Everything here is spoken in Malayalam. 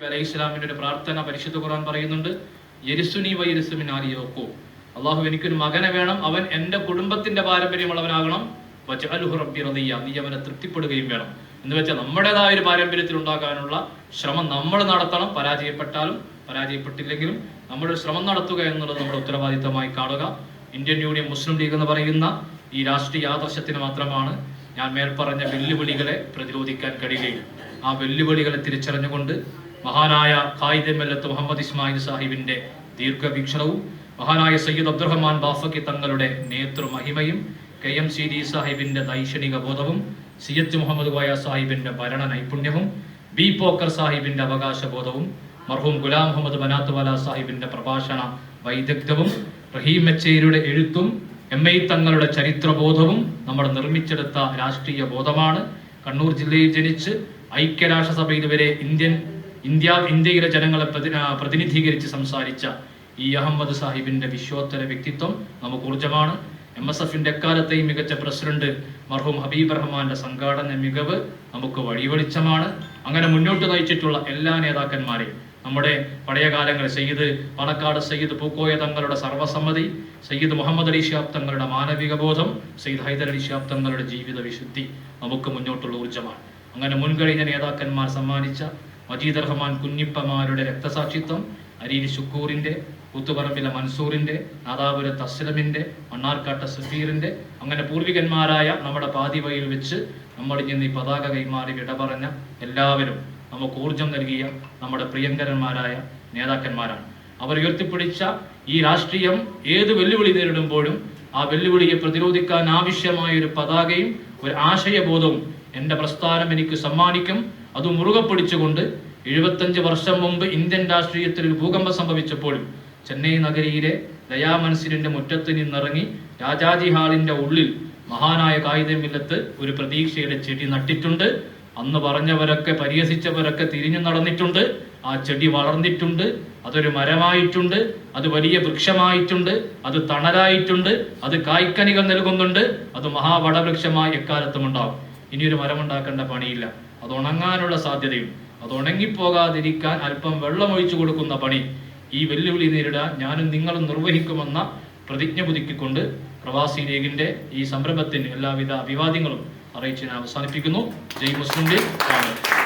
അലൈഹി ഇസ്ലാമിന്റെ ഒരു പ്രാർത്ഥന പരിശുദ്ധ ഖുർആൻ പറയുന്നുണ്ട്, യരിസുനി വൈരിസുമിൻ ആലിയോക്കോ, അള്ളാഹു എനിക്കൊരു മകനെ വേണം, അവൻ എന്റെ കുടുംബത്തിന്റെ പാരമ്പര്യമുള്ളവനാകണം, വജഅലുഹു റബ്ബി റദിയ, നീ അവനെ തൃപ്തിപ്പെടുകയും വേണം. എന്ന് വെച്ചാൽ നമ്മുടേതായ ഒരു പാരമ്പര്യത്തിൽ ഉണ്ടാക്കാനുള്ള ശ്രമം നമ്മൾ നടത്തണം. പരാജയപ്പെട്ടാലും പരാജയപ്പെട്ടില്ലെങ്കിലും നമ്മളൊരു ശ്രമം നടത്തുക എന്നുള്ളത് നമ്മുടെ ഉത്തരവാദിത്തമായി കാണുക. ഇന്ത്യൻ യൂണിയൻ മുസ്ലിം ലീഗ് എന്ന് പറയുന്ന ഈ രാഷ്ട്രീയ ആദർശത്തിന് മാത്രമാണ് ഞാൻ മേൽപ്പറഞ്ഞ വെല്ലുവിളികളെ പ്രതിരോധിക്കാൻ കഴിയുകയും ആ വെല്ലുവിളികളെ തിരിച്ചറിഞ്ഞുകൊണ്ട് മഹാനായ ഖായിദെ മില്ലത്ത് മുഹമ്മദ് ഇസ്മായിൽ സാഹിബിന്റെ ദീർഘവീക്ഷണവും മഹാനായ സയ്യിദ് അബ്ദുറഹ്മാൻ ബാഫക്കി തങ്ങളുടെ നേതൃമഹിമയും KMCD സാഹിബിന്റെ ദൈക്ഷണിക ബോധവും CH മുഹമ്മദ് കോയ സാഹിബിന്റെ ഭരണ നൈപുണ്യവും B പോക്കർ സാഹിബിന്റെ അവകാശബോധവും മർഹൂം ഗുലാം മുഹമ്മദ് ബനാത്തുവാല സാഹിബിന്റെ പ്രഭാഷണ വൈദഗ്ധ്യവും റഹീം മെച്ചേരിയുടെ എഴുത്തും MI തങ്ങളുടെ ചരിത്രബോധവും നമ്മൾ നിർമ്മിച്ചെടുത്ത രാഷ്ട്രീയ ബോധമാണ്. കണ്ണൂർ ജില്ലയിൽ ജനിച്ച് ഐക്യരാഷ്ട്രസഭയിൽ വരെ ഇന്ത്യയിലെ ജനങ്ങളെ പ്രതിനിധീകരിച്ച് സംസാരിച്ച ഈ അഹമ്മദ് സാഹിബിന്റെ വിശ്വോത്തര വ്യക്തിത്വം നമുക്ക് ഊർജ്ജമാണ്. MSFന്റെ എക്കാലത്തെയും മികച്ച പ്രസിഡന്റ് മർഹൂം ഹബീബ് റഹ്മാന്റെ സംഘാടന മികവ് നമുക്ക് വഴിവെളിച്ചമാണ്. അങ്ങനെ മുന്നോട്ട് നയിച്ചിട്ടുള്ള എല്ലാ നേതാക്കന്മാരെയും, നമ്മുടെ പഴയ കാലങ്ങളിൽ സയ്യിദ് പാണക്കാട് സയ്യിദ് പൂക്കോയ തങ്ങളുടെ സർവസമ്മതി, സയ്യിദ് മുഹമ്മദ് അലി ശിഹാബ് തങ്ങളുടെ മാനവിക ബോധം, സയ്യിദ് ഹൈദർ അലി ശിഹാബ് തങ്ങളുടെ ജീവിത വിശുദ്ധി നമുക്ക് മുന്നോട്ടുള്ള ഊർജ്ജമാണ്. അങ്ങനെ മുൻകഴിഞ്ഞ നേതാക്കന്മാർ സമ്മാനിച്ച മജീദ് റഹ്മാൻ കുഞ്ഞിപ്പമാരുടെ രക്തസാക്ഷിത്വം, അരീരി ശുക്കൂറിന്റെ, കൂത്തുപറമ്പിലെ മൻസൂറിന്റെ, നാദാപുരത്ത് അസ്ലമിന്റെ, മണ്ണാർക്കാട്ടെ സഫീറിന്റെ, അങ്ങനെ പൂർവികന്മാരായ നമ്മുടെ പാതിവയിൽ വെച്ച് നമ്മൾ ഇന്ന് ഈ പതാക കൈമാറി വിട പറഞ്ഞ എല്ലാവരും നമുക്ക് ഊർജം നൽകിയ നമ്മുടെ പ്രിയങ്കരന്മാരായ നേതാക്കന്മാരാണ്. അവർ ഉയർത്തിപ്പിടിച്ച ഈ രാഷ്ട്രീയം ഏത് വെല്ലുവിളി നേരിടുമ്പോഴും ആ വെല്ലുവിളിയെ പ്രതിരോധിക്കാൻ ആവശ്യമായ ഒരു പതാകയും ഒരു ആശയബോധവും എന്റെ പ്രസ്ഥാനം എനിക്ക് സമ്മാനിക്കും. അത് മുറുകെ പിടിച്ചുകൊണ്ട് 75 വർഷം മുമ്പ് ഇന്ത്യൻ രാഷ്ട്രീയത്തിൽ ഒരു ഭൂകമ്പം സംഭവിച്ചപ്പോഴും ചെന്നൈ നഗരിയിലെ ദയാമൻസിലിന്റെ മുറ്റത്ത് നിന്നിറങ്ങി രാജാജി ഹാളിന്റെ ഉള്ളിൽ മഹാനായ ഖായിദെ മില്ലത്ത് ഒരു പ്രതീക്ഷയുടെ ചെടി നട്ടിട്ടുണ്ട്. അന്ന് പറഞ്ഞവരൊക്കെ പരിഹസിച്ചവരൊക്കെ തിരിഞ്ഞു നടന്നിട്ടുണ്ട്. ആ ചെടി വളർന്നിട്ടുണ്ട്, അതൊരു മരമായിട്ടുണ്ട്, അത് വലിയ വൃക്ഷമായിട്ടുണ്ട്, അത് തണലായിട്ടുണ്ട്, അത് കായ്ക്കനികൾ നൽകുന്നുണ്ട്, അത് മഹാവടവൃക്ഷമായി എക്കാലത്തും ഉണ്ടാവും. ഇനിയൊരു മരമുണ്ടാക്കേണ്ട പണിയില്ല, അത് ഉണങ്ങാനുള്ള സാധ്യതയും അത് ഉണങ്ങിപ്പോകാതിരിക്കാൻ അല്പം വെള്ളം ഒഴിച്ചു കൊടുക്കുന്ന പണി ഈ വെല്ലുവിളി നേരിടാൻ ഞാനും നിങ്ങളും നിർവഹിക്കുമെന്ന പ്രതിജ്ഞ പുതുക്കിക്കൊണ്ട് പ്രവാസി ലീഗിന്റെ ഈ സംരംഭത്തിന് എല്ലാവിധ അഭിവാദ്യങ്ങളും അറിയിച്ച് ഞാൻ അവസാനിപ്പിക്കുന്നു. ജയ് മുസ്ലിം ലീഗ്.